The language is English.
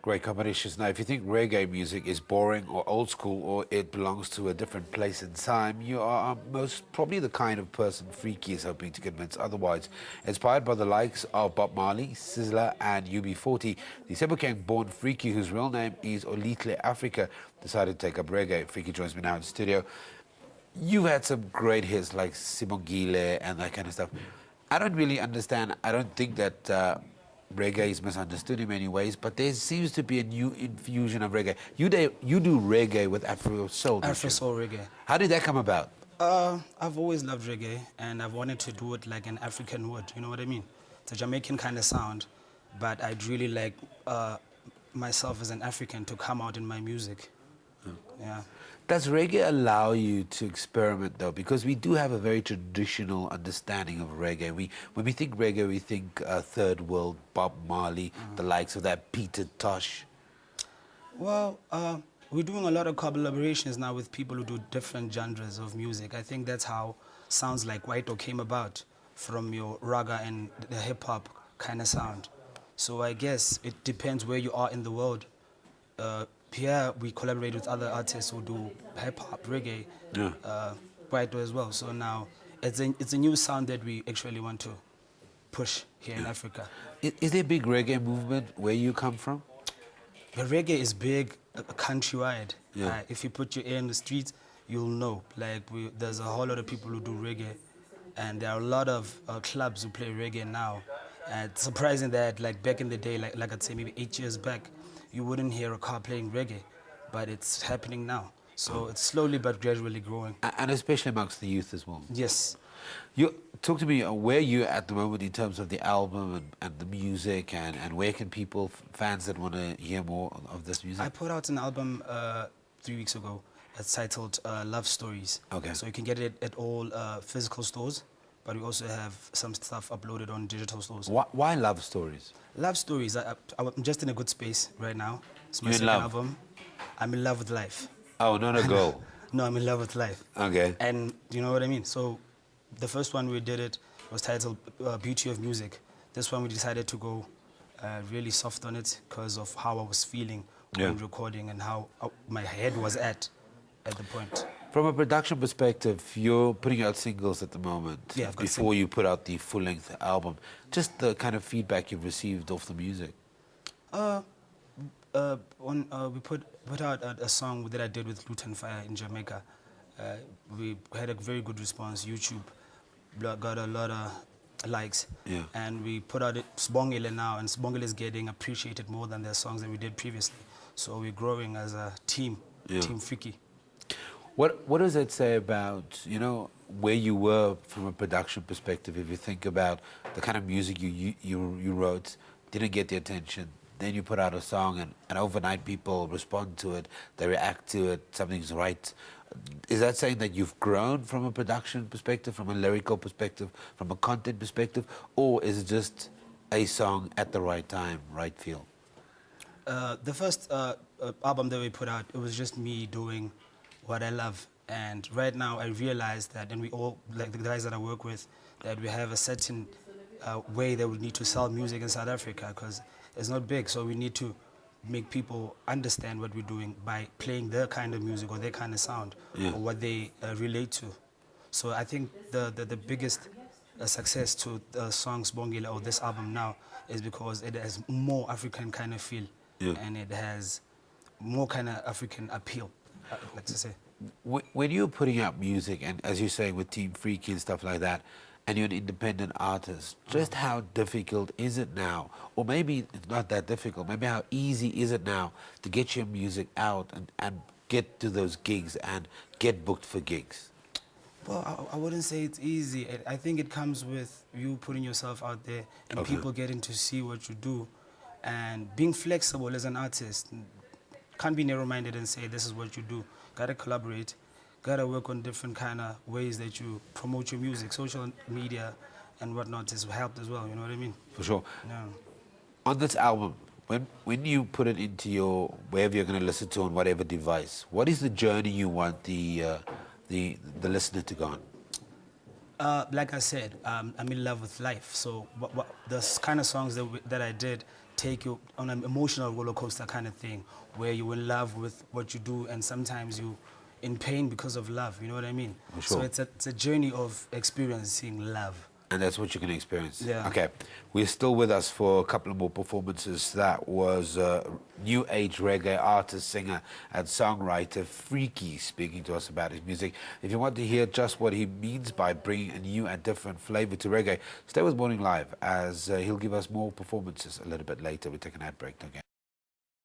Great combinations. Now, if you think reggae music is boring or old school or it belongs to a different place and time, you are most probably the kind of person Freeky is hoping to convince otherwise. Inspired by the likes of Bob Marley, Sizzla and UB40, the Sebokeng-born Freeky, whose real name is Olihle Afrika, decided to take up reggae. Freeky joins me now in the studio. You've had some great hits like Sebokeng and that kind of stuff. I don't really understand. I don't think that reggae is misunderstood in many ways, but there seems to be a new infusion of reggae. You do reggae with Afro soul. Afro soul reggae. How did that come about? I've always loved reggae, and I've wanted to do it like an African would. You know what I mean? It's a Jamaican kind of sound, but I'd really like myself as an African to come out in my music. Yeah. Does reggae allow you to experiment, though? Because we do have a very traditional understanding of reggae. When we think reggae, we think Third World, Bob Marley, the likes of that, Peter Tosh. Well, we're doing a lot of collaborations now with people who do different genres of music. I think that's how sounds like White came about, from your raga and the hip-hop kind of sound. So I guess it depends where you are in the world. Here we collaborate with other artists who do hip-hop, reggae, White as well. So now it's a new sound that we actually want to push here in Africa. Is there a big reggae movement where you come from? The reggae is big countrywide. Yeah. If you put your ear in the streets, you'll know. Like there's a whole lot of people who do reggae, and there are a lot of clubs who play reggae now. And it's surprising that like back in the day, like I'd say maybe 8 years back, you wouldn't hear a car playing reggae, but it's happening now. So it's slowly but gradually growing. And especially amongst the youth as well. Yes. Talk to me, where you're at the moment in terms of the album and the music, and where can people, fans that want to hear more of this music? I put out an album 3 weeks ago. It's titled Love Stories. Okay. So you can get it at all physical stores, but we also have some stuff uploaded on digital stores. Why Love Stories? Love Stories. I'm just in a good space right now. It's my You're in second love? album. I'm in love with life. Oh, not a girl. No, I'm in love with life. Okay. And you know what I mean? So the first one we did it was titled Beauty of Music. This one we decided to go really soft on it because of how I was feeling when recording and how my head was at the point. From a production perspective, you're putting out singles at the moment. Yeah, I've got before you put out the full-length album. Just the kind of feedback you've received off the music. We put out a song that I did with Luton Fire in Jamaica. We had a very good response. YouTube got a lot of likes. Yeah. And we put out Sebokeng now, and Sebokeng is getting appreciated more than the songs that we did previously. So we're growing as a team, Team Freeky. What does it say about, you know, where you were from a production perspective? If you think about the kind of music you wrote, didn't get the attention, then you put out a song and overnight people respond to it, they react to it, something's right. Is that saying that you've grown from a production perspective, from a lyrical perspective, from a content perspective, or is it just a song at the right time, right feel? The first album that we put out, it was just me doing what I love. And right now I realize that, and we all, like the guys that I work with, that we have a certain way that we need to sell music in South Africa, because it's not big, so we need to make people understand what we're doing by playing their kind of music or their kind of sound, or what they relate to. So I think the biggest success to the song Sebokeng or this album now is because it has more African kind of feel, and it has more kind of African appeal, like to say. When you're putting out music, and as you're saying with Team Freeky and stuff like that, and you're an independent artist, just how difficult is it now? Or maybe it's not that difficult, maybe how easy is it now to get your music out and get to those gigs and get booked for gigs? Well, I wouldn't say it's easy. I think it comes with you putting yourself out there and people getting to see what you do, and being flexible as an artist. Can't be narrow-minded and say this is what you do. Gotta collaborate, gotta work on different kind of ways that you promote your music. Social media and whatnot has helped as well, you know what I mean? For sure. Yeah. On this album, when you put it into your, wherever you're going to listen to on whatever device, what is the journey you want the listener to go on? Like I said, I'm in love with life. So the kind of songs that I did, take you on an emotional roller coaster kind of thing, where you're in love with what you do, and sometimes you in pain because of love. You know what I mean? Sure. So it's a journey of experiencing love. And that's what you can experience. Yeah. Okay. We're still with us for a couple of more performances. That was new age reggae artist, singer, and songwriter Freeky speaking to us about his music. If you want to hear just what he means by bringing a new and different flavor to reggae, stay with Morning Live as he'll give us more performances a little bit later. We take an ad break. Don't go